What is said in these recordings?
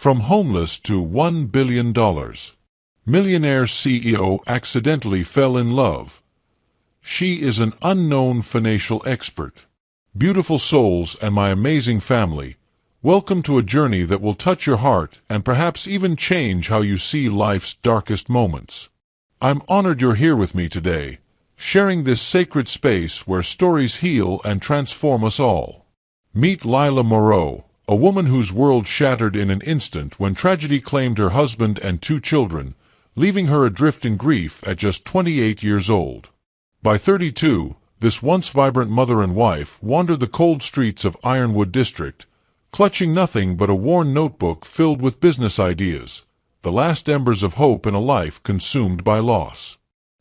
From homeless to $1 billion. Millionaire CEO accidentally fell in love. She is an unknown financial expert. Beautiful souls and my amazing family, welcome to a journey that will touch your heart and perhaps even change how you see life's darkest moments. I'm honored you're here with me today, sharing this sacred space where stories heal and transform us all. Meet Lila Moreau, a woman whose world shattered in an instant when tragedy claimed her husband and 2 children, leaving her adrift in grief at just 28 years old. By 32, this once vibrant mother and wife wandered the cold streets of Ironwood District, clutching nothing but a worn notebook filled with business ideas, the last embers of hope in a life consumed by loss.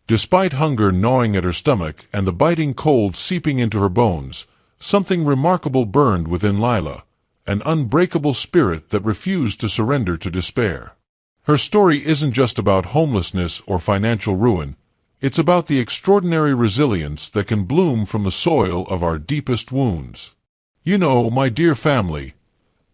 Despite hunger gnawing at her stomach and the biting cold seeping into her bones, something remarkable burned within Lila, an unbreakable spirit that refused to surrender to despair. Her story isn't just about homelessness or financial ruin, it's about the extraordinary resilience that can bloom from the soil of our deepest wounds. You know, my dear family,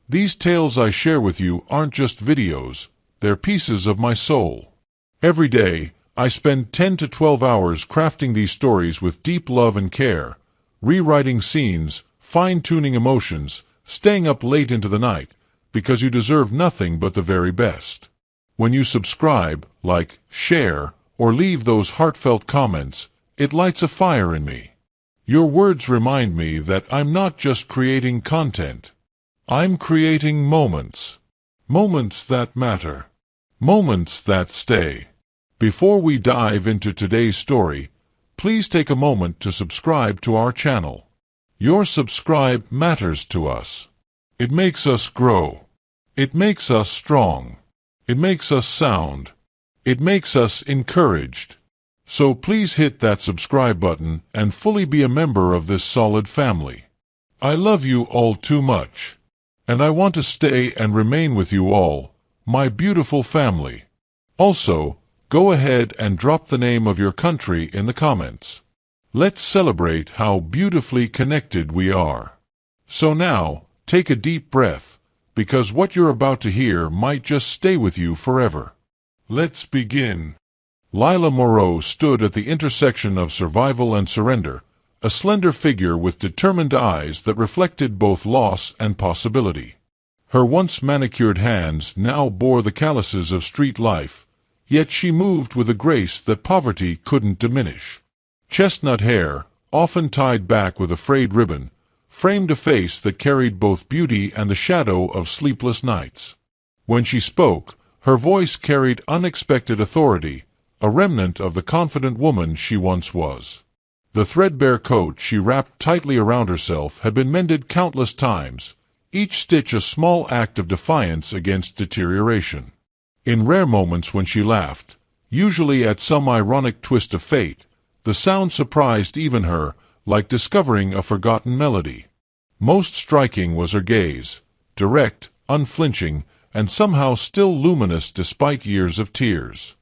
these tales I share with you aren't just videos, they're pieces of my soul. Every day, I spend 10 to 12 hours crafting these stories with deep love and care, rewriting scenes, fine-tuning emotions, staying up late into the night, because you deserve nothing but the very best. When you subscribe, like, share, or leave those heartfelt comments, it lights a fire in me. Your words remind me that I'm not just creating content. I'm creating moments. Moments that matter. Moments that stay. Before we dive into today's story, please take a moment to subscribe to our channel. Your subscribe matters to us. It makes us grow. It makes us strong. It makes us sound. It makes us encouraged. So please hit that subscribe button and fully be a member of this solid family. I love you all too much. And I want to stay and remain with you all, my beautiful family. Also, go ahead and drop the name of your country in the comments. Let's celebrate how beautifully connected we are. So now, take a deep breath, because what you're about to hear might just stay with you forever. Let's begin. Lila Moreau stood at the intersection of survival and surrender, a slender figure with determined eyes that reflected both loss and possibility. Her once manicured hands now bore the calluses of street life, yet she moved with a grace that poverty couldn't diminish. Chestnut hair, often tied back with a frayed ribbon, framed a face that carried both beauty and the shadow of sleepless nights. When she spoke, her voice carried unexpected authority, a remnant of the confident woman she once was. The threadbare coat she wrapped tightly around herself had been mended countless times, each stitch a small act of defiance against deterioration. In rare moments when she laughed, usually at some ironic twist of fate, the sound surprised even her, like discovering a forgotten melody. Most striking was her gaze, direct, unflinching, and somehow still luminous despite years of tears.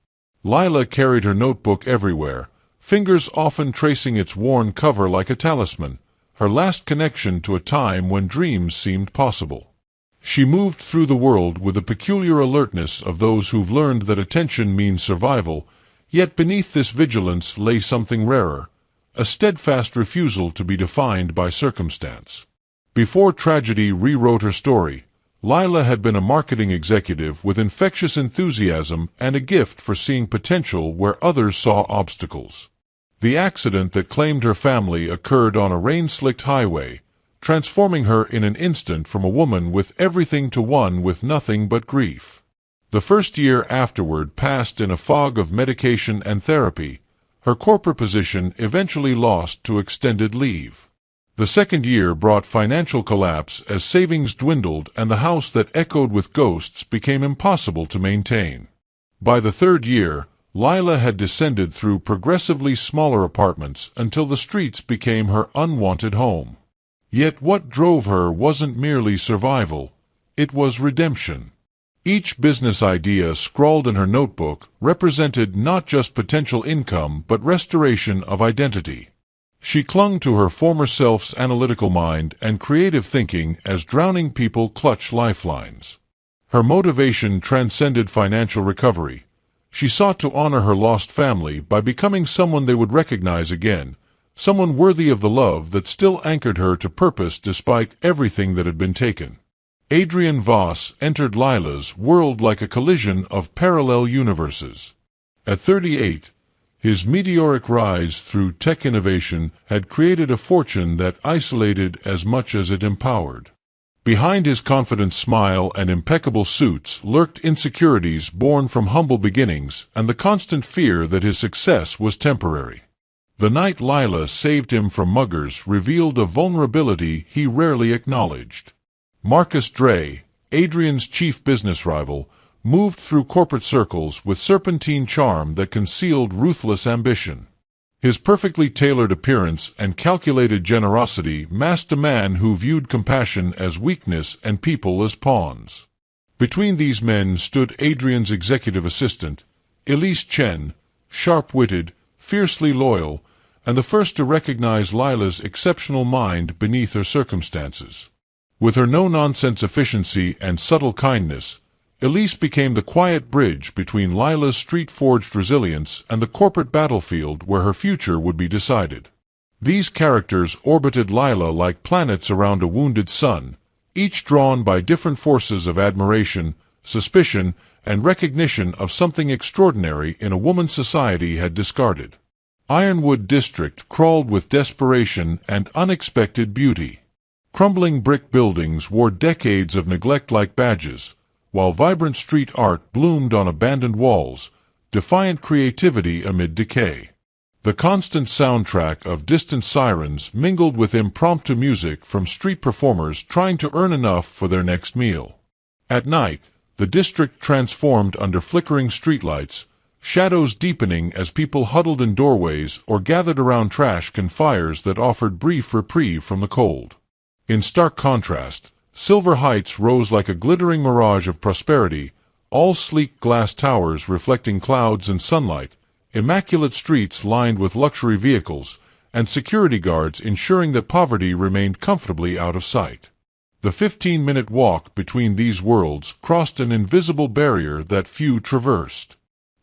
Lila carried her notebook everywhere, fingers often tracing its worn cover like a talisman, her last connection to a time when dreams seemed possible. She moved through the world with the peculiar alertness of those who've learned that attention means survival, yet beneath this vigilance lay something rarer, a steadfast refusal to be defined by circumstance. Before tragedy rewrote her story, Lila had been a marketing executive with infectious enthusiasm and a gift for seeing potential where others saw obstacles. The accident that claimed her family occurred on a rain-slicked highway, transforming her in an instant from a woman with everything to one with nothing but grief. The first year afterward passed in a fog of medication and therapy, her corporate position eventually lost to extended leave. The second year brought financial collapse as savings dwindled and the house that echoed with ghosts became impossible to maintain. By the third year, Lila had descended through progressively smaller apartments until the streets became her unwanted home. Yet what drove her wasn't merely survival, it was redemption. Each business idea scrawled in her notebook represented not just potential income but restoration of identity. She clung to her former self's analytical mind and creative thinking as drowning people clutch lifelines. Her motivation transcended financial recovery. She sought to honor her lost family by becoming someone they would recognize again, someone worthy of the love that still anchored her to purpose despite everything that had been taken. Adrian Voss entered Lila's world like a collision of parallel universes. At 38, his meteoric rise through tech innovation had created a fortune that isolated as much as it empowered. Behind his confident smile and impeccable suits lurked insecurities born from humble beginnings and the constant fear that his success was temporary. The night Lila saved him from muggers revealed a vulnerability he rarely acknowledged. Marcus Dre, Adrian's chief business rival, moved through corporate circles with serpentine charm that concealed ruthless ambition. His perfectly tailored appearance and calculated generosity masked a man who viewed compassion as weakness and people as pawns. Between these men stood Adrian's executive assistant, Elise Chen, sharp-witted, fiercely loyal, and the first to recognize Lila's exceptional mind beneath her circumstances. With her no-nonsense efficiency and subtle kindness, Elise became the quiet bridge between Lila's street-forged resilience and the corporate battlefield where her future would be decided. These characters orbited Lila like planets around a wounded sun, each drawn by different forces of admiration, suspicion, and recognition of something extraordinary in a woman society had discarded. Ironwood District crawled with desperation and unexpected beauty. Crumbling brick buildings wore decades of neglect like badges, while vibrant street art bloomed on abandoned walls, defiant creativity amid decay. The constant soundtrack of distant sirens mingled with impromptu music from street performers trying to earn enough for their next meal. At night, the district transformed under flickering streetlights, shadows deepening as people huddled in doorways or gathered around trash can fires that offered brief reprieve from the cold. In stark contrast, Silver Heights rose like a glittering mirage of prosperity, all sleek glass towers reflecting clouds and sunlight, immaculate streets lined with luxury vehicles, and security guards ensuring that poverty remained comfortably out of sight. The 15-minute walk between these worlds crossed an invisible barrier that few traversed.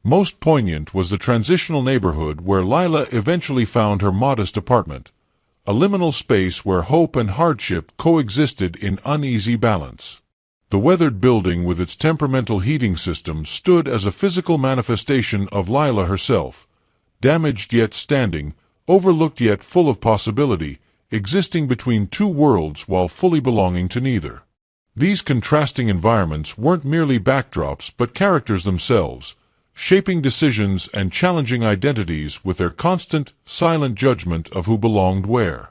Most poignant was the transitional neighborhood where Lila eventually found her modest apartment, a liminal space where hope and hardship coexisted in uneasy balance. The weathered building with its temperamental heating system stood as a physical manifestation of Lila herself, damaged yet standing, overlooked yet full of possibility, existing between two worlds while fully belonging to neither. These contrasting environments weren't merely backdrops but characters themselves, shaping decisions and challenging identities with their constant, silent judgment of who belonged where.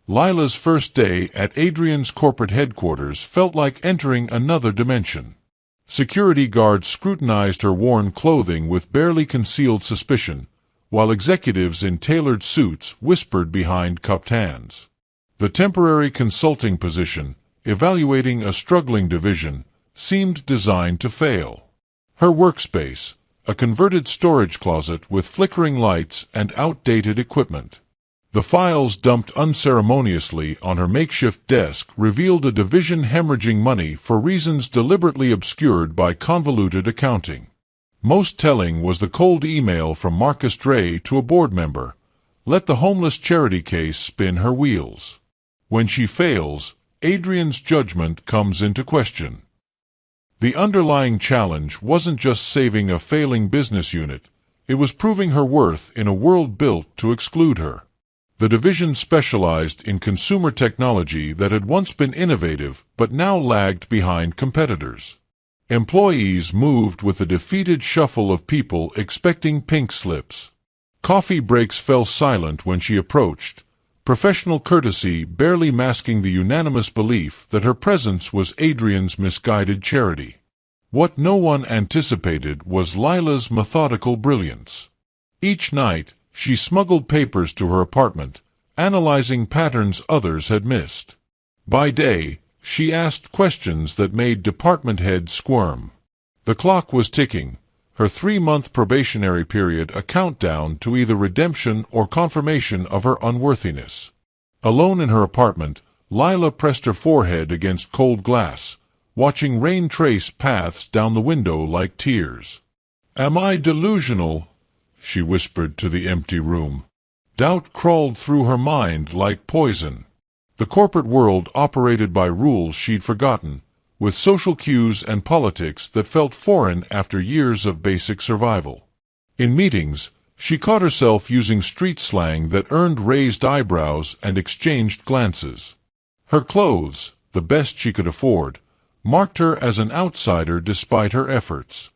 Lila's first day at Adrian's corporate headquarters felt like entering another dimension. Security guards scrutinized her worn clothing with barely concealed suspicion, while executives in tailored suits whispered behind cupped hands. The temporary consulting position, evaluating a struggling division, seemed designed to fail. Her workspace, a converted storage closet with flickering lights and outdated equipment. The files dumped unceremoniously on her makeshift desk revealed a division hemorrhaging money for reasons deliberately obscured by convoluted accounting. Most telling was the cold email from Marcus Dre to a board member, "Let the homeless charity case spin her wheels. When she fails, Adrian's judgment comes into question." The underlying challenge wasn't just saving a failing business unit, it was proving her worth in a world built to exclude her. The division specialized in consumer technology that had once been innovative but now lagged behind competitors. Employees moved with a defeated shuffle of people expecting pink slips. Coffee breaks fell silent when she approached, professional courtesy barely masking the unanimous belief that her presence was Adrian's misguided charity. What no one anticipated was Lila's methodical brilliance. Each night, she smuggled papers to her apartment, analyzing patterns others had missed. By day, she asked questions that made department heads squirm. The clock was ticking, her 3-month probationary period a countdown to either redemption or confirmation of her unworthiness. Alone in her apartment, Lila pressed her forehead against cold glass, watching rain trace paths down the window like tears. "Am I delusional?" she whispered to the empty room. Doubt crawled through her mind like poison. The corporate world operated by rules she'd forgotten, with social cues and politics that felt foreign after years of basic survival. In meetings, she caught herself using street slang that earned raised eyebrows and exchanged glances. Her clothes, the best she could afford, marked her as an outsider despite her efforts.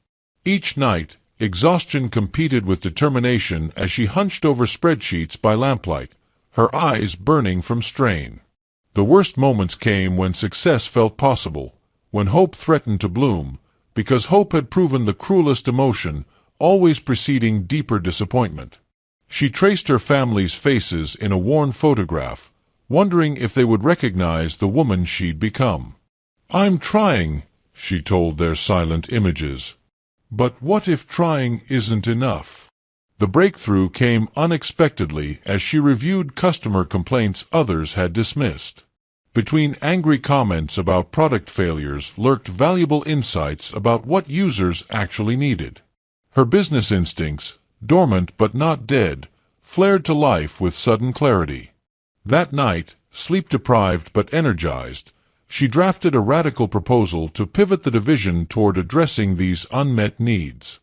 Each night, exhaustion competed with determination as she hunched over spreadsheets by lamplight, her eyes burning from strain. The worst moments came when success felt possible, when hope threatened to bloom, because hope had proven the cruelest emotion, always preceding deeper disappointment. She traced her family's faces in a worn photograph, wondering if they would recognize the woman she'd become. "I'm trying," she told their silent images. But what if trying isn't enough? The breakthrough came unexpectedly as she reviewed customer complaints others had dismissed. Between angry comments about product failures lurked valuable insights about what users actually needed. Her business instincts, dormant but not dead, flared to life with sudden clarity. That night, sleep-deprived but energized, she drafted a radical proposal to pivot the division toward addressing these unmet needs.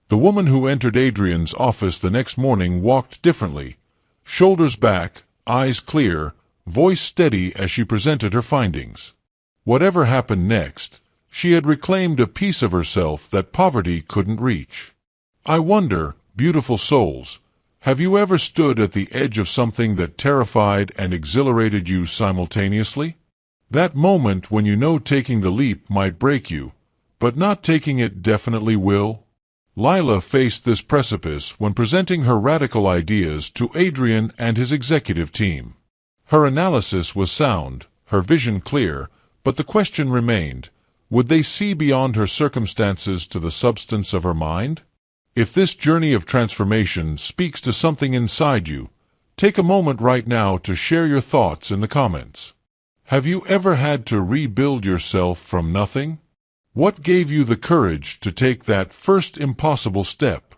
The woman who entered Adrian's office the next morning walked differently, shoulders back, eyes clear, voice steady as she presented her findings. Whatever happened next, she had reclaimed a piece of herself that poverty couldn't reach. "I wonder, beautiful souls, have you ever stood at the edge of something that terrified and exhilarated you simultaneously? That moment when you know taking the leap might break you, but not taking it definitely will?" Lila faced this precipice when presenting her radical ideas to Adrian and his executive team. Her analysis was sound, her vision clear, but the question remained, would they see beyond her circumstances to the substance of her mind? If this journey of transformation speaks to something inside you, take a moment right now to share your thoughts in the comments. Have you ever had to rebuild yourself from nothing? What gave you the courage to take that first impossible step?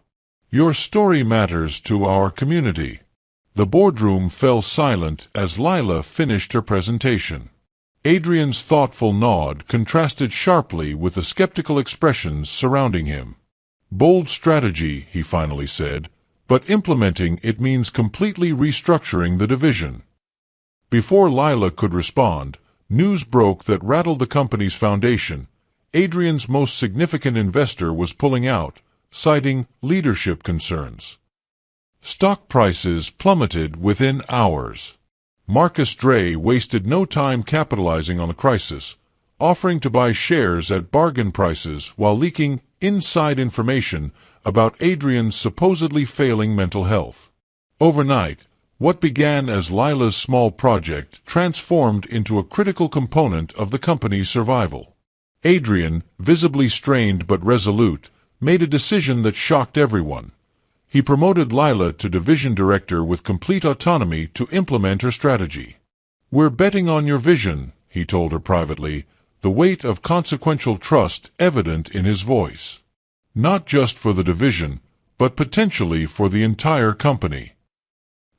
Your story matters to our community. The boardroom fell silent as Lila finished her presentation. Adrian's thoughtful nod contrasted sharply with the skeptical expressions surrounding him. "Bold strategy," he finally said, "but implementing it means completely restructuring the division." Before Lila could respond, news broke that rattled the company's foundation. Adrian's most significant investor was pulling out, citing leadership concerns. Stock prices plummeted within hours. Marcus Dre wasted no time capitalizing on the crisis, offering to buy shares at bargain prices while leaking inside information about Adrian's supposedly failing mental health. Overnight, what began as Lila's small project transformed into a critical component of the company's survival. Adrian, visibly strained but resolute, made a decision that shocked everyone. He promoted Lila to division director with complete autonomy to implement her strategy. "We're betting on your vision," he told her privately, the weight of consequential trust evident in his voice. Not just for the division, but potentially for the entire company.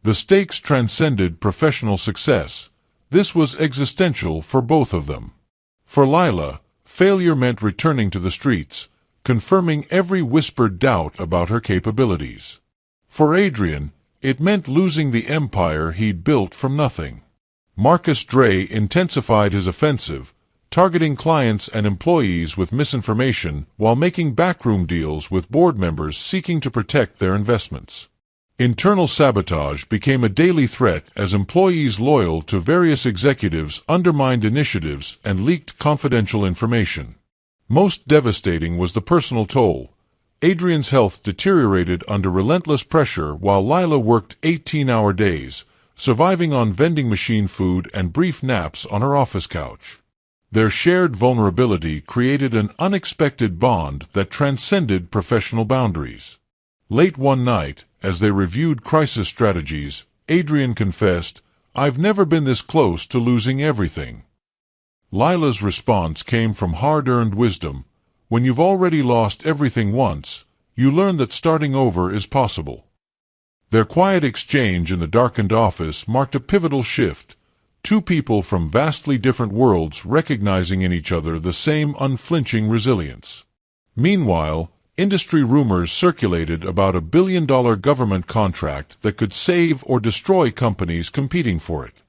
The stakes transcended professional success. This was existential for both of them. For Lila, failure meant returning to the streets, confirming every whispered doubt about her capabilities. For Adrian, it meant losing the empire he'd built from nothing. Marcus Dre intensified his offensive, targeting clients and employees with misinformation while making backroom deals with board members seeking to protect their investments. Internal sabotage became a daily threat as employees loyal to various executives undermined initiatives and leaked confidential information. Most devastating was the personal toll. Adrian's health deteriorated under relentless pressure while Lila worked 18-hour days, surviving on vending machine food and brief naps on her office couch. Their shared vulnerability created an unexpected bond that transcended professional boundaries. Late one night, as they reviewed crisis strategies, Adrian confessed, "I've never been this close to losing everything." Lila's response came from hard-earned wisdom. When you've already lost everything once, you learn that starting over is possible. Their quiet exchange in the darkened office marked a pivotal shift, two people from vastly different worlds recognizing in each other the same unflinching resilience. Meanwhile, industry rumors circulated about $1 billion government contract that could save or destroy companies competing for it.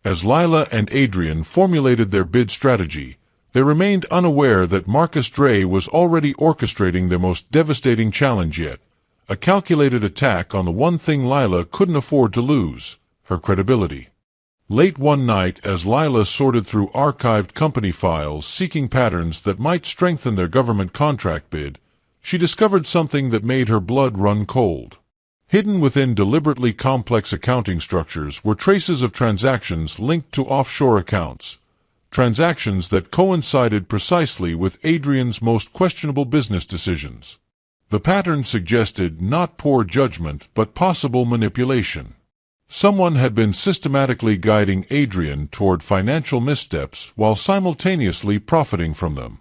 As Lila and Adrian formulated their bid strategy, they remained unaware that Marcus Dre was already orchestrating their most devastating challenge yet, a calculated attack on the one thing Lila couldn't afford to lose, her credibility. Late one night, as Lila sorted through archived company files seeking patterns that might strengthen their government contract bid, she discovered something that made her blood run cold. Hidden within deliberately complex accounting structures were traces of transactions linked to offshore accounts, transactions that coincided precisely with Adrian's most questionable business decisions. The pattern suggested not poor judgment but possible manipulation. Someone had been systematically guiding Adrian toward financial missteps while simultaneously profiting from them.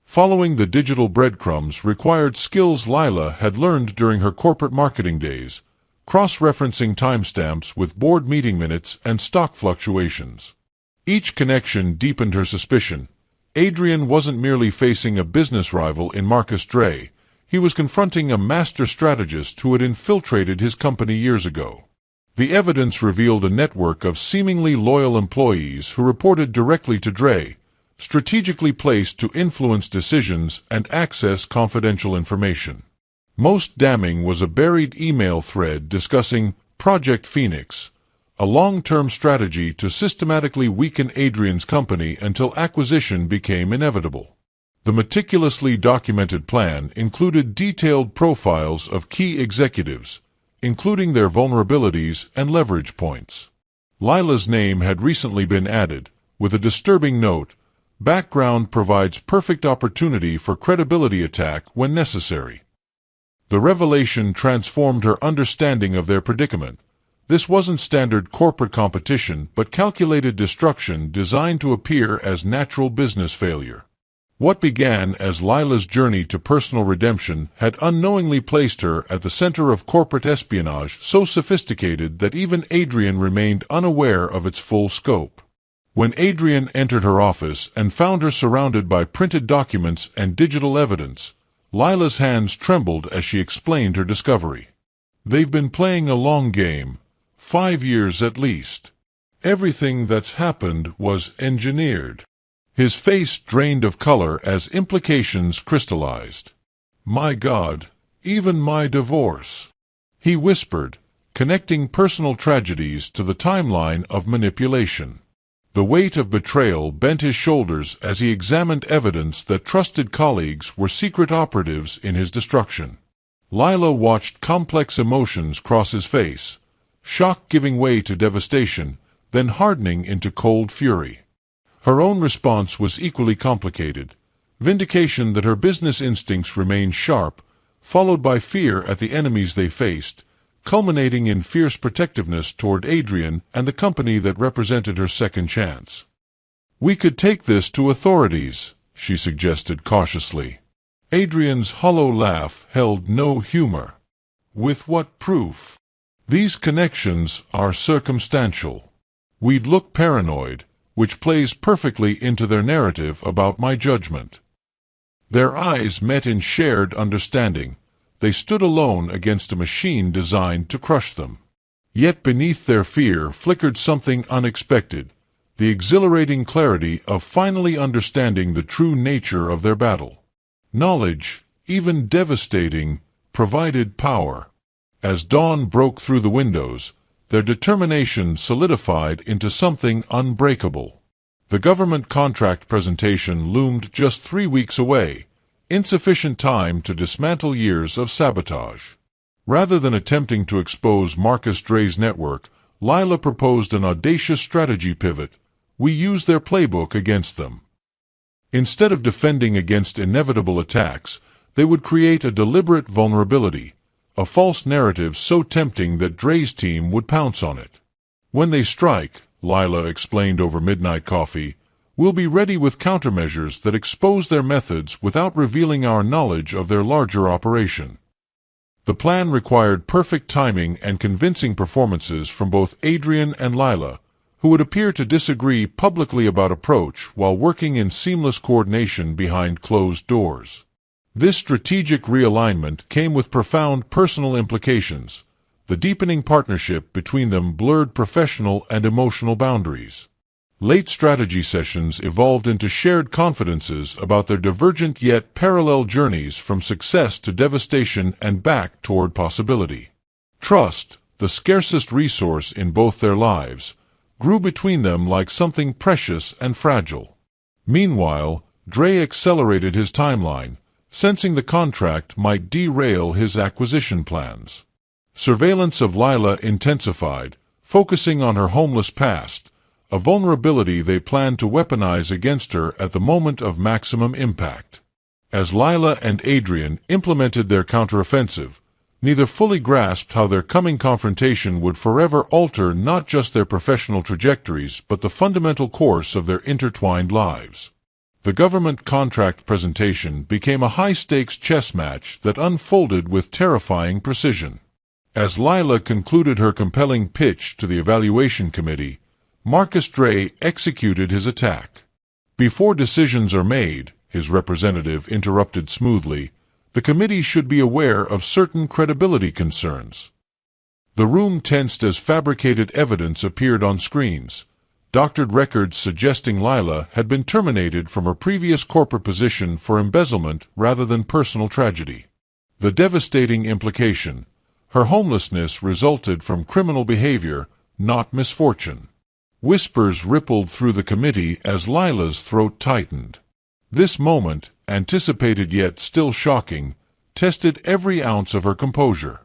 Following the digital breadcrumbs required skills Lila had learned during her corporate marketing days, cross-referencing timestamps with board meeting minutes and stock fluctuations. Each connection deepened her suspicion. Adrian wasn't merely facing a business rival in Marcus Dre, he was confronting a master strategist who had infiltrated his company years ago. The evidence revealed a network of seemingly loyal employees who reported directly to Dre, strategically placed to influence decisions and access confidential information. Most damning was a buried email thread discussing Project Phoenix, a long-term strategy to systematically weaken Adrian's company until acquisition became inevitable. The meticulously documented plan included detailed profiles of key executives, including their vulnerabilities and leverage points. Lila's name had recently been added, with a disturbing note: background provides perfect opportunity for credibility attack when necessary. The revelation transformed her understanding of their predicament. This wasn't standard corporate competition but calculated destruction designed to appear as natural business failure. What began as Lila's journey to personal redemption had unknowingly placed her at the center of corporate espionage so sophisticated that even Adrian remained unaware of its full scope. When Adrian entered her office and found her surrounded by printed documents and digital evidence, Lila's hands trembled as she explained her discovery. "They've been playing a long game, 5 years at least. Everything that's happened was engineered." His face drained of color as implications crystallized. "My God, even my divorce," he whispered, connecting personal tragedies to the timeline of manipulation. The weight of betrayal bent his shoulders as he examined evidence that trusted colleagues were secret operatives in his destruction. Lila watched complex emotions cross his face, shock giving way to devastation, then hardening into cold fury. Her own response was equally complicated: vindication that her business instincts remained sharp, followed by fear at the enemies they faced, culminating in fierce protectiveness toward Adrian and the company that represented her second chance. "We could take this to authorities," she suggested cautiously. Adrian's hollow laugh held no humor. "With what proof? These connections are circumstantial. We'd look paranoid, which plays perfectly into their narrative about my judgment." Their eyes met in shared understanding. They stood alone against a machine designed to crush them. Yet beneath their fear flickered something unexpected: the exhilarating clarity of finally understanding the true nature of their battle. Knowledge, even devastating, provided power. As dawn broke through the windows, their determination solidified into something unbreakable. The government contract presentation loomed just 3 weeks away, insufficient time to dismantle years of sabotage. Rather than attempting to expose Marcus Dre's network, Lila proposed an audacious strategy pivot: we use their playbook against them. Instead of defending against inevitable attacks, they would create a deliberate vulnerability, a false narrative so tempting that Dre's team would pounce on it. "When they strike," Lila explained over midnight coffee, We'll be ready with countermeasures that expose their methods without revealing our knowledge of their larger operation. The plan required perfect timing and convincing performances from both Adrian and Lila, who would appear to disagree publicly about approach while working in seamless coordination behind closed doors. This strategic realignment came with profound personal implications. The deepening partnership between them blurred professional and emotional boundaries. Late strategy sessions evolved into shared confidences about their divergent yet parallel journeys from success to devastation and back toward possibility. Trust, the scarcest resource in both their lives, grew between them like something precious and fragile. Meanwhile, Dre accelerated his timeline, sensing the contract might derail his acquisition plans. Surveillance of Lila intensified, focusing on her homeless past, a vulnerability they planned to weaponize against her at the moment of maximum impact. As Lila and Adrian implemented their counteroffensive, neither fully grasped how their coming confrontation would forever alter not just their professional trajectories but the fundamental course of their intertwined lives. The government contract presentation became a high-stakes chess match that unfolded with terrifying precision. As Lila concluded her compelling pitch to the evaluation committee, Marcus Dre executed his attack. "Before decisions are made," his representative interrupted smoothly, "the committee should be aware of certain credibility concerns." The room tensed as fabricated evidence appeared on screens. Doctored records suggesting Lila had been terminated from her previous corporate position for embezzlement rather than personal tragedy. The devastating implication: her homelessness resulted from criminal behavior, not misfortune. Whispers rippled through the committee as Lila's throat tightened. This moment, anticipated yet still shocking, tested every ounce of her composure.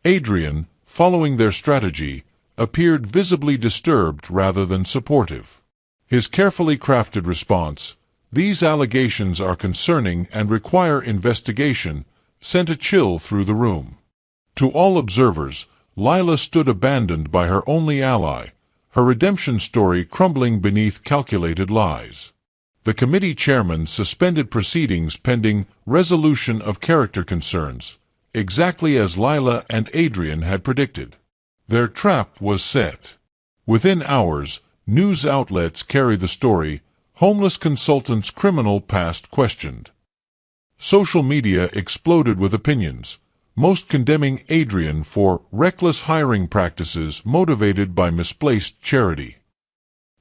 Adrian, following their strategy, appeared visibly disturbed rather than supportive. His carefully crafted response, "These allegations are concerning and require investigation," sent a chill through the room. To all observers, Lila stood abandoned by her only ally, her redemption story crumbling beneath calculated lies. The committee chairman suspended proceedings pending resolution of character concerns, exactly as Lila and Adrian had predicted. Their trap was set. Within hours, news outlets carried the story, "Homeless consultant's criminal past questioned." Social media exploded with opinions, most condemning Adrian for reckless hiring practices motivated by misplaced charity.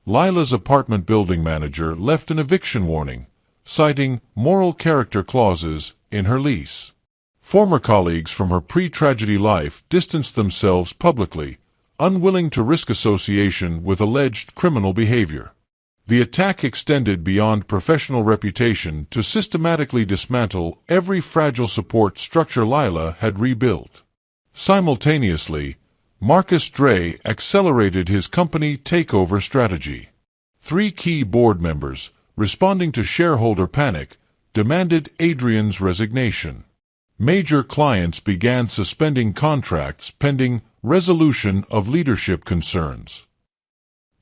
Lila's apartment building manager left an eviction warning, citing moral character clauses in her lease. Former colleagues from her pre-tragedy life distanced themselves publicly, unwilling to risk association with alleged criminal behavior. The attack extended beyond professional reputation to systematically dismantle every fragile support structure Lila had rebuilt. Simultaneously, Marcus Dre accelerated his company takeover strategy. 3 key board members, responding to shareholder panic, demanded Adrian's resignation. Major clients began suspending contracts pending resolution of leadership concerns.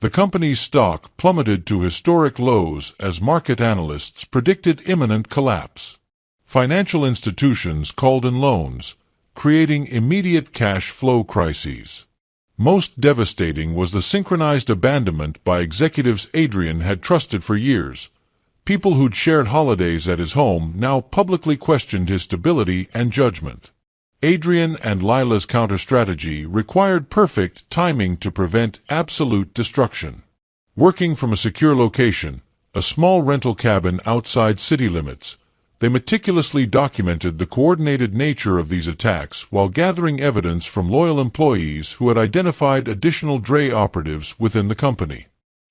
The company's stock plummeted to historic lows as market analysts predicted imminent collapse. Financial institutions called in loans, creating immediate cash flow crises. Most devastating was the synchronized abandonment by executives Adrian had trusted for years. People who'd shared holidays at his home now publicly questioned his stability and judgment. Adrian and Lila's counter-strategy required perfect timing to prevent absolute destruction. Working from a secure location, a small rental cabin outside city limits, they meticulously documented the coordinated nature of these attacks while gathering evidence from loyal employees who had identified additional Dre operatives within the company.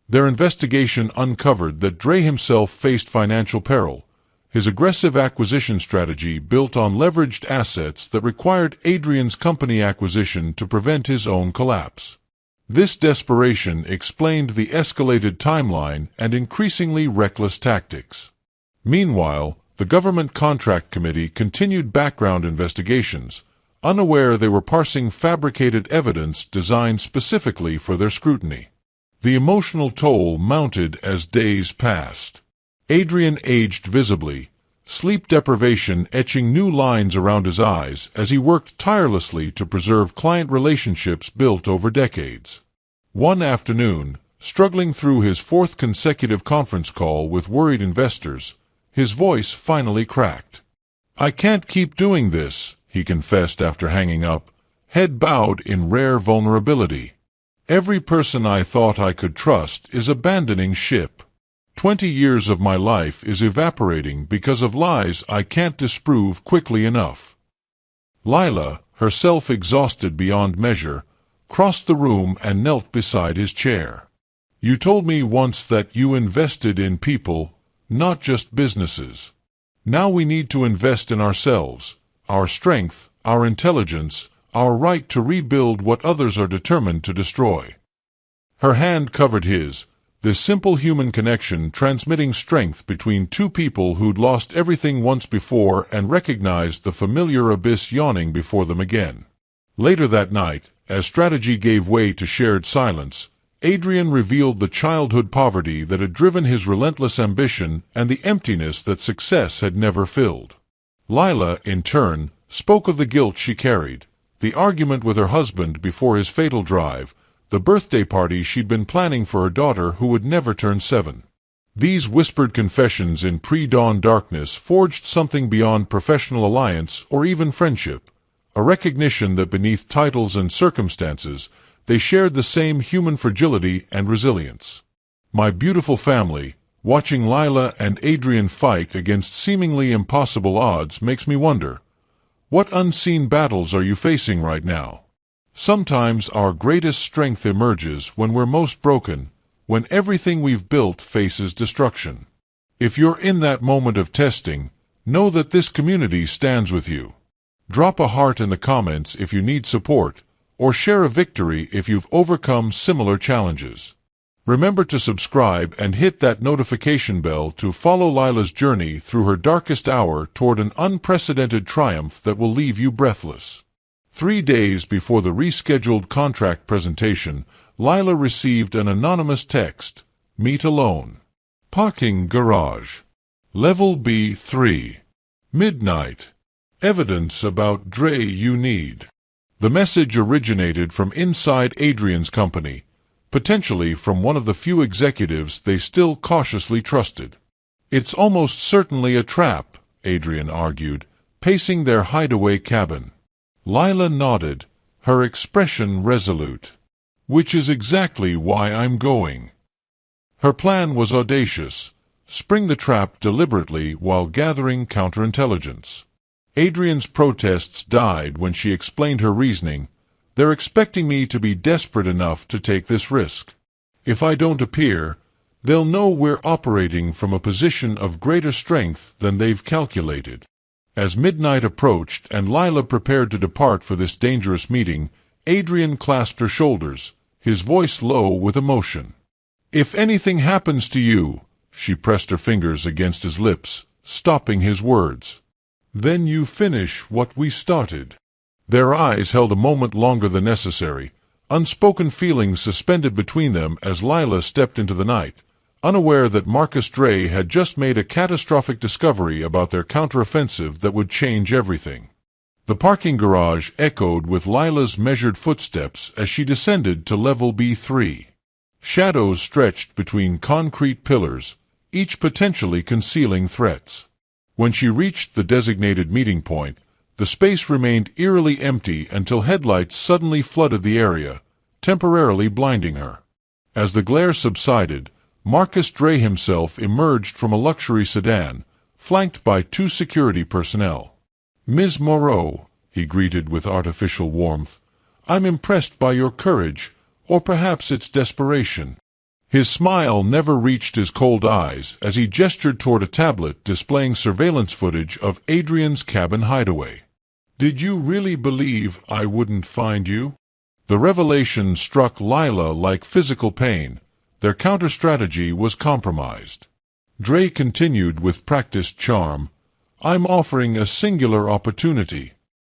Their investigation uncovered that Dre himself faced financial peril, his aggressive acquisition strategy built on leveraged assets that required Adrian's company acquisition to prevent his own collapse. This desperation explained the escalated timeline and increasingly reckless tactics. Meanwhile, the Government Contract Committee continued background investigations, unaware they were parsing fabricated evidence designed specifically for their scrutiny. The emotional toll mounted as days passed. Adrian aged visibly, sleep deprivation etching new lines around his eyes as he worked tirelessly to preserve client relationships built over decades. One afternoon, struggling through his fourth consecutive conference call with worried investors, his voice finally cracked. "I can't keep doing this," he confessed after hanging up, head bowed in rare vulnerability. "Every person I thought I could trust is abandoning ship. 20 years of my life is evaporating because of lies I can't disprove quickly enough." Lila, herself exhausted beyond measure, crossed the room and knelt beside his chair. "You told me once that you invested in people, not just businesses. Now we need to invest in ourselves, our strength, our intelligence, our right to rebuild what others are determined to destroy." Her hand covered his, this simple human connection transmitting strength between two people who'd lost everything once before and recognized the familiar abyss yawning before them again. Later that night, as strategy gave way to shared silence, Adrian revealed the childhood poverty that had driven his relentless ambition and the emptiness that success had never filled. Lila, in turn, spoke of the guilt she carried, the argument with her husband before his fatal drive, the birthday party she'd been planning for her daughter who would never turn 7. These whispered confessions in pre-dawn darkness forged something beyond professional alliance or even friendship, a recognition that beneath titles and circumstances, they shared the same human fragility and resilience. My beautiful family, watching Lila and Adrian fight against seemingly impossible odds makes me wonder, what unseen battles are you facing right now? Sometimes our greatest strength emerges when we're most broken, when everything we've built faces destruction. If you're in that moment of testing, know that this community stands with you. Drop a heart in the comments if you need support, or share a victory if you've overcome similar challenges. Remember to subscribe and hit that notification bell to follow Lila's journey through her darkest hour toward an unprecedented triumph that will leave you breathless. 3 days before the rescheduled contract presentation, Lila received an anonymous text, "Meet alone. Parking garage. Level B3. Midnight. Evidence about Dre you need." The message originated from inside Adrian's company, potentially from one of the few executives they still cautiously trusted. "It's almost certainly a trap," Adrian argued, pacing their hideaway cabin. Lila nodded, her expression resolute. "Which is exactly why I'm going." Her plan was audacious: spring the trap deliberately while gathering counterintelligence. Adrian's protests died when she explained her reasoning. "They're expecting me to be desperate enough to take this risk. If I don't appear, they'll know we're operating from a position of greater strength than they've calculated." As midnight approached and Lila prepared to depart for this dangerous meeting, Adrian clasped her shoulders, his voice low with emotion. "If anything happens to you," she pressed her fingers against his lips, stopping his words, "then you finish what we started." Their eyes held a moment longer than necessary, unspoken feelings suspended between them as Lila stepped into the night, unaware that Marcus Dre had just made a catastrophic discovery about their counteroffensive that would change everything. The parking garage echoed with Lila's measured footsteps as she descended to level B3. Shadows stretched between concrete pillars, each potentially concealing threats. When she reached the designated meeting point, the space remained eerily empty until headlights suddenly flooded the area, temporarily blinding her. As the glare subsided, Marcus Dre himself emerged from a luxury sedan, flanked by 2 security personnel. "Ms. Moreau," he greeted with artificial warmth, "I'm impressed by your courage, or perhaps it's desperation." His smile never reached his cold eyes as he gestured toward a tablet displaying surveillance footage of Adrian's cabin hideaway. "Did you really believe I wouldn't find you?" The revelation struck Lila like physical pain. Their counter-strategy was compromised. Dre continued with practiced charm, "I'm offering a singular opportunity.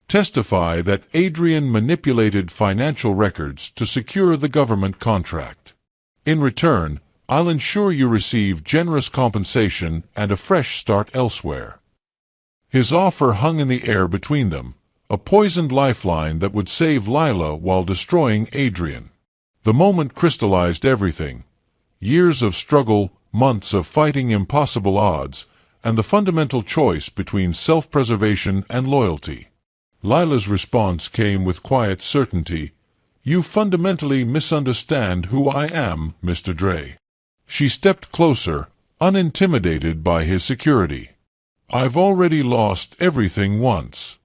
Testify that Adrian manipulated financial records to secure the government contract." In return, I'll ensure you receive generous compensation and a fresh start elsewhere." His offer hung in the air between them, a poisoned lifeline that would save Lila while destroying Adrian. The moment crystallized everything: years of struggle, months of fighting impossible odds, and the fundamental choice between self-preservation and loyalty. Lila's response came with quiet certainty. "You fundamentally misunderstand who I am, Mr. Dre." She stepped closer, unintimidated by his security. "I've already lost everything once.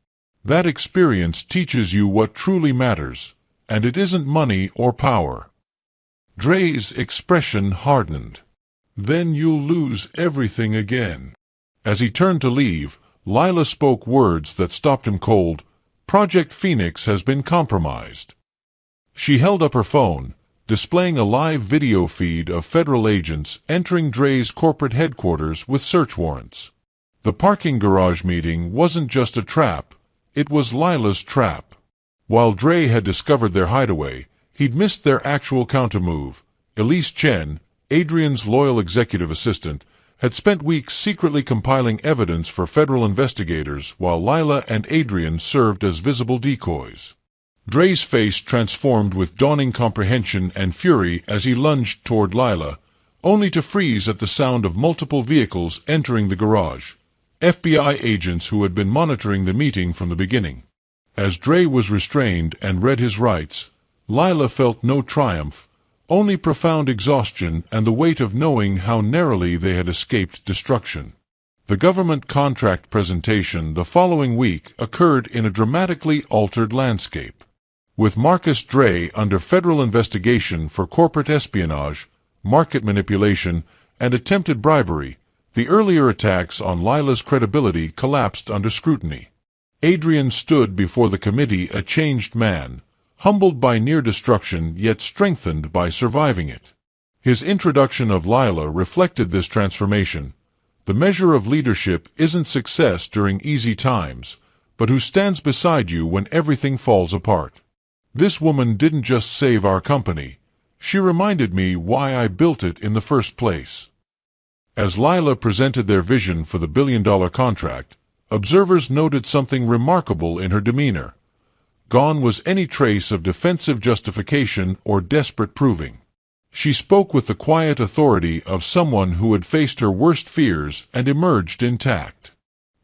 That experience teaches you what truly matters, and it isn't money or power." Dre's expression hardened. "Then you'll lose everything again." As he turned to leave, Lila spoke words that stopped him cold. "Project Phoenix has been compromised." She held up her phone, displaying a live video feed of federal agents entering Dre's corporate headquarters with search warrants. The parking garage meeting wasn't just a trap, it was Lila's trap. While Dre had discovered their hideaway, he'd missed their actual countermove. Elise Chen, Adrian's loyal executive assistant, had spent weeks secretly compiling evidence for federal investigators while Lila and Adrian served as visible decoys. Dre's face transformed with dawning comprehension and fury as he lunged toward Lila, only to freeze at the sound of multiple vehicles entering the garage. FBI agents who had been monitoring the meeting from the beginning. As Dre was restrained and read his rights, Lila felt no triumph, only profound exhaustion and the weight of knowing how narrowly they had escaped destruction. The government contract presentation the following week occurred in a dramatically altered landscape. With Marcus Dre under federal investigation for corporate espionage, market manipulation, and attempted bribery, the earlier attacks on Lila's credibility collapsed under scrutiny. Adrian stood before the committee a changed man, humbled by near destruction yet strengthened by surviving it. His introduction of Lila reflected this transformation. The measure of leadership isn't success during easy times, but who stands beside you when everything falls apart. This woman didn't just save our company. She reminded me why I built it in the first place. As Lila presented their vision for the billion-dollar contract, observers noted something remarkable in her demeanor. Gone was any trace of defensive justification or desperate proving. She spoke with the quiet authority of someone who had faced her worst fears and emerged intact.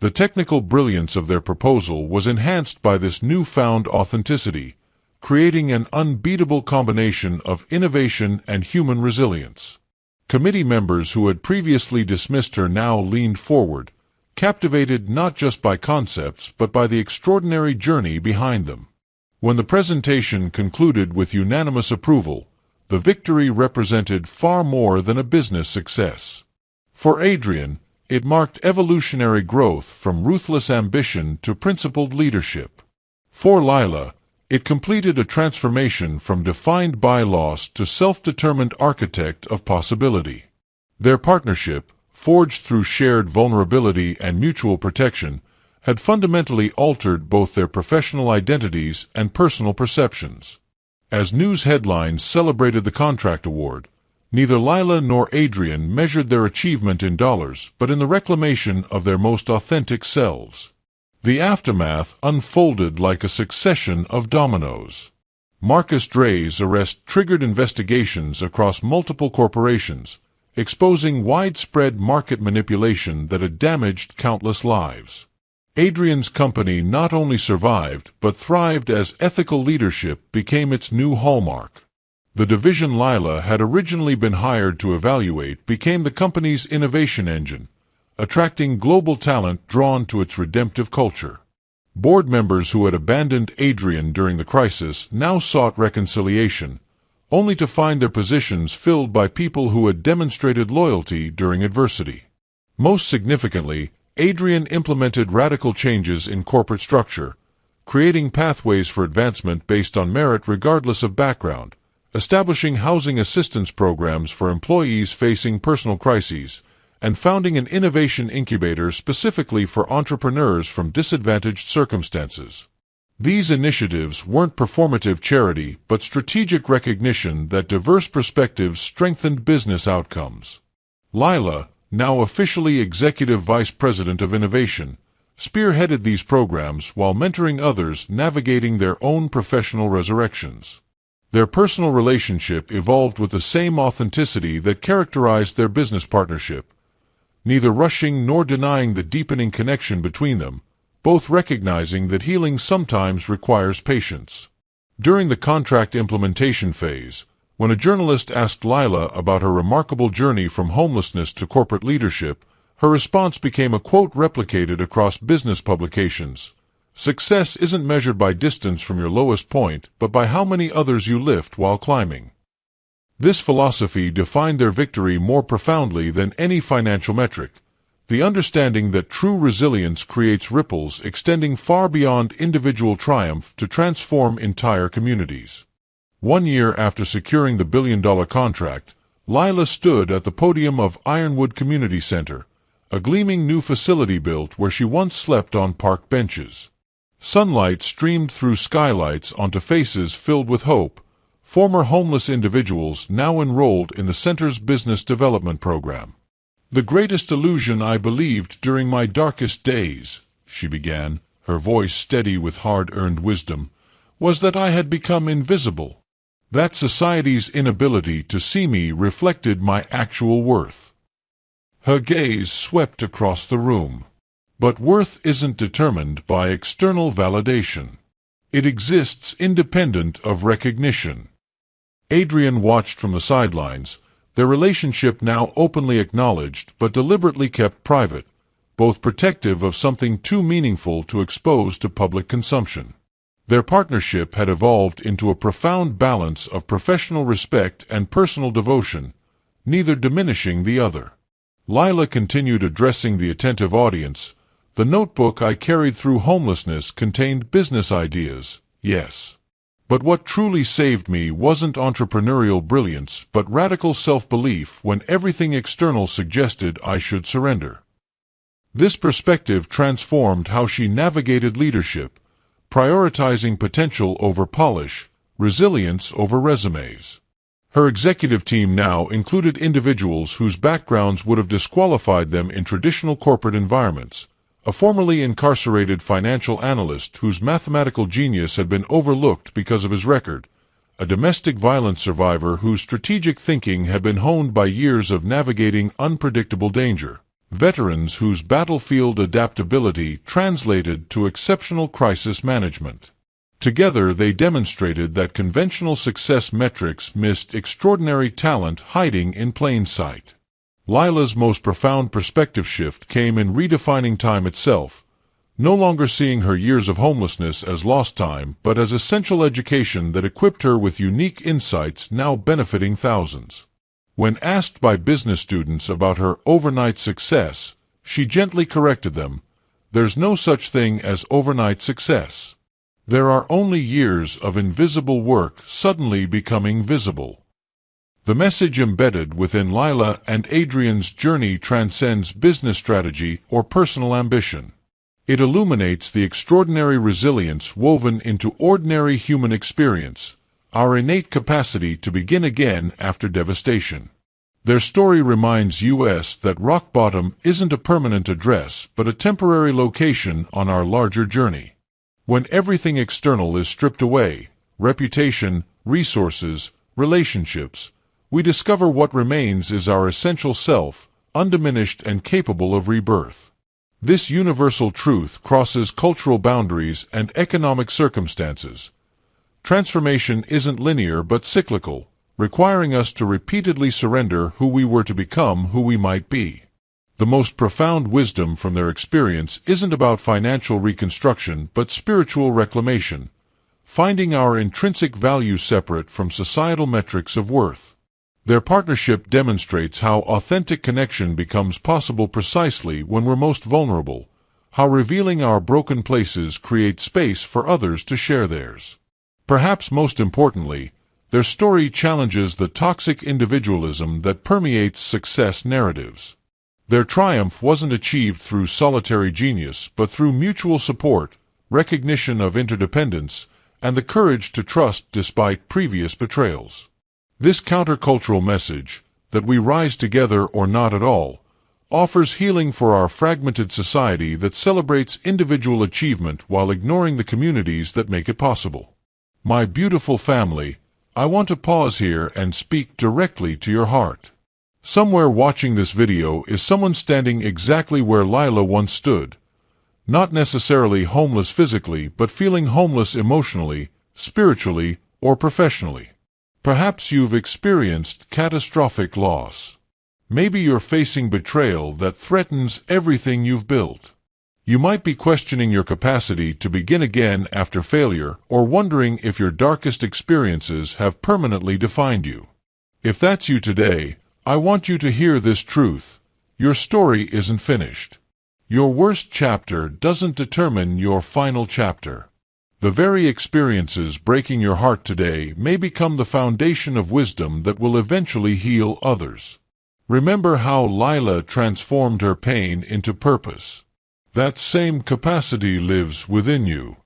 The technical brilliance of their proposal was enhanced by this newfound authenticity, creating an unbeatable combination of innovation and human resilience. Committee members who had previously dismissed her now leaned forward, captivated not just by concepts but by the extraordinary journey behind them. When the presentation concluded with unanimous approval, the victory represented far more than a business success. For Adrian, it marked evolutionary growth from ruthless ambition to principled leadership. For Lila, it completed a transformation from defined by-loss to self-determined architect of possibility. Their partnership, forged through shared vulnerability and mutual protection, had fundamentally altered both their professional identities and personal perceptions. As news headlines celebrated the contract award, neither Lila nor Adrian measured their achievement in dollars but in the reclamation of their most authentic selves. The aftermath unfolded like a succession of dominoes. Marcus Dre's arrest triggered investigations across multiple corporations, exposing widespread market manipulation that had damaged countless lives. Adrian's company not only survived but thrived as ethical leadership became its new hallmark. The division Lila had originally been hired to evaluate became the company's innovation engine, attracting global talent drawn to its redemptive culture. Board members who had abandoned Adrian during the crisis now sought reconciliation, only to find their positions filled by people who had demonstrated loyalty during adversity. Most significantly, Adrian implemented radical changes in corporate structure, creating pathways for advancement based on merit regardless of background, establishing housing assistance programs for employees facing personal crises, and founding an innovation incubator specifically for entrepreneurs from disadvantaged circumstances. These initiatives weren't performative charity but strategic recognition that diverse perspectives strengthened business outcomes. Lila, now officially Executive Vice President of Innovation, spearheaded these programs while mentoring others navigating their own professional resurrections. Their personal relationship evolved with the same authenticity that characterized their business partnership, neither rushing nor denying the deepening connection between them, both recognizing that healing sometimes requires patience. During the contract implementation phase, when a journalist asked Lila about her remarkable journey from homelessness to corporate leadership, her response became a quote replicated across business publications. "Success isn't measured by distance from your lowest point, but by how many others you lift while climbing." This philosophy defined their victory more profoundly than any financial metric, the understanding that true resilience creates ripples extending far beyond individual triumph to transform entire communities. 1 year after securing the billion-dollar contract, Lila stood at the podium of Ironwood Community Center, a gleaming new facility built where she once slept on park benches. Sunlight streamed through skylights onto faces filled with hope, former homeless individuals now enrolled in the center's business development program. "The greatest illusion I believed during my darkest days," she began, her voice steady with hard-earned wisdom, "was that I had become invisible. That society's inability to see me reflected my actual worth." Her gaze swept across the room. But worth isn't determined by external validation. It exists independent of recognition. Adrian watched from the sidelines, their relationship now openly acknowledged but deliberately kept private, both protective of something too meaningful to expose to public consumption. Their partnership had evolved into a profound balance of professional respect and personal devotion, neither diminishing the other. Lila continued addressing the attentive audience. "The notebook I carried through homelessness contained business ideas, yes. But what truly saved me wasn't entrepreneurial brilliance but radical self-belief when everything external suggested I should surrender." This perspective transformed how she navigated leadership, prioritizing potential over polish, resilience over resumes. Her executive team now included individuals whose backgrounds would have disqualified them in traditional corporate environments, a formerly incarcerated financial analyst whose mathematical genius had been overlooked because of his record, a domestic violence survivor whose strategic thinking had been honed by years of navigating unpredictable danger, veterans whose battlefield adaptability translated to exceptional crisis management. Together they demonstrated that conventional success metrics missed extraordinary talent hiding in plain sight. Lila's most profound perspective shift came in redefining time itself, no longer seeing her years of homelessness as lost time but as essential education that equipped her with unique insights now benefiting thousands. When asked by business students about her overnight success, she gently corrected them, "There's no such thing as overnight success. There are only years of invisible work suddenly becoming visible." The message embedded within Lila and Adrian's journey transcends business strategy or personal ambition. It illuminates the extraordinary resilience woven into ordinary human experience, our innate capacity to begin again after devastation. Their story reminds us that rock bottom isn't a permanent address but a temporary location on our larger journey. When everything external is stripped away, reputation, resources, relationships, we discover what remains is our essential self, undiminished and capable of rebirth. This universal truth crosses cultural boundaries and economic circumstances. Transformation isn't linear but cyclical, requiring us to repeatedly surrender who we were to become who we might be. The most profound wisdom from their experience isn't about financial reconstruction but spiritual reclamation, finding our intrinsic value separate from societal metrics of worth. Their partnership demonstrates how authentic connection becomes possible precisely when we're most vulnerable, how revealing our broken places creates space for others to share theirs. Perhaps most importantly, their story challenges the toxic individualism that permeates success narratives. Their triumph wasn't achieved through solitary genius but through mutual support, recognition of interdependence, and the courage to trust despite previous betrayals. This countercultural message, that we rise together or not at all, offers healing for our fragmented society that celebrates individual achievement while ignoring the communities that make it possible. My beautiful family, I want to pause here and speak directly to your heart. Somewhere watching this video is someone standing exactly where Lila once stood. Not necessarily homeless physically, but feeling homeless emotionally, spiritually, or professionally. Perhaps you've experienced catastrophic loss. Maybe you're facing betrayal that threatens everything you've built. You might be questioning your capacity to begin again after failure, or wondering if your darkest experiences have permanently defined you. If that's you today, I want you to hear this truth. Your story isn't finished. Your worst chapter doesn't determine your final chapter. The very experiences breaking your heart today may become the foundation of wisdom that will eventually heal others. Remember how Lila transformed her pain into purpose. That same capacity lives within you.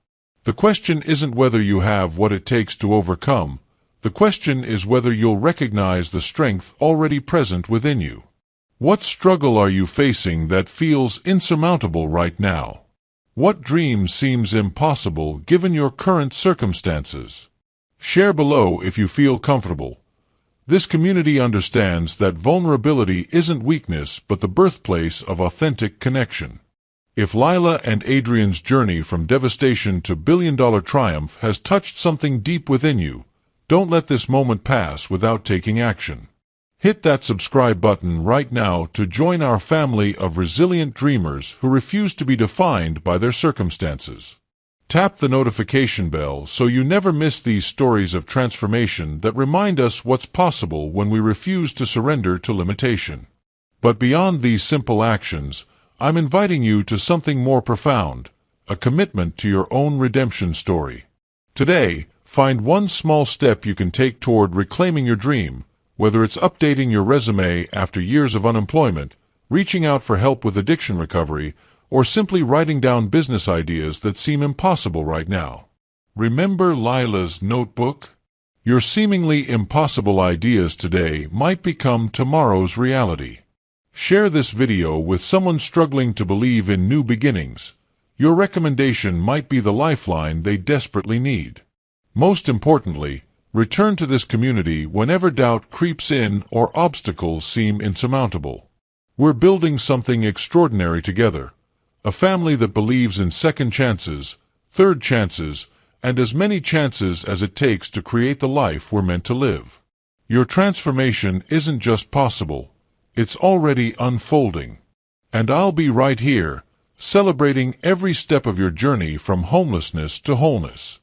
The question isn't whether you have what it takes to overcome. The question is whether you'll recognize the strength already present within you. What struggle are you facing that feels insurmountable right now? What dream seems impossible given your current circumstances? Share below if you feel comfortable. This community understands that vulnerability isn't weakness but the birthplace of authentic connection. If Lila and Adrian's journey from devastation to billion-dollar triumph has touched something deep within you, don't let this moment pass without taking action. Hit that subscribe button right now to join our family of resilient dreamers who refuse to be defined by their circumstances. Tap the notification bell so you never miss these stories of transformation that remind us what's possible when we refuse to surrender to limitation. But beyond these simple actions, I'm inviting you to something more profound, a commitment to your own redemption story. Today, find one small step you can take toward reclaiming your dream, whether it's updating your resume after years of unemployment, reaching out for help with addiction recovery, or simply writing down business ideas that seem impossible right now. Remember Lila's notebook? Your seemingly impossible ideas today might become tomorrow's reality. Share this video with someone struggling to believe in new beginnings. Your recommendation might be the lifeline they desperately need. Most importantly, return to this community whenever doubt creeps in or obstacles seem insurmountable. We're building something extraordinary together. A family that believes in second chances, third chances, and as many chances as it takes to create the life we're meant to live. Your transformation isn't just possible, it's already unfolding. And I'll be right here, celebrating every step of your journey from homelessness to wholeness.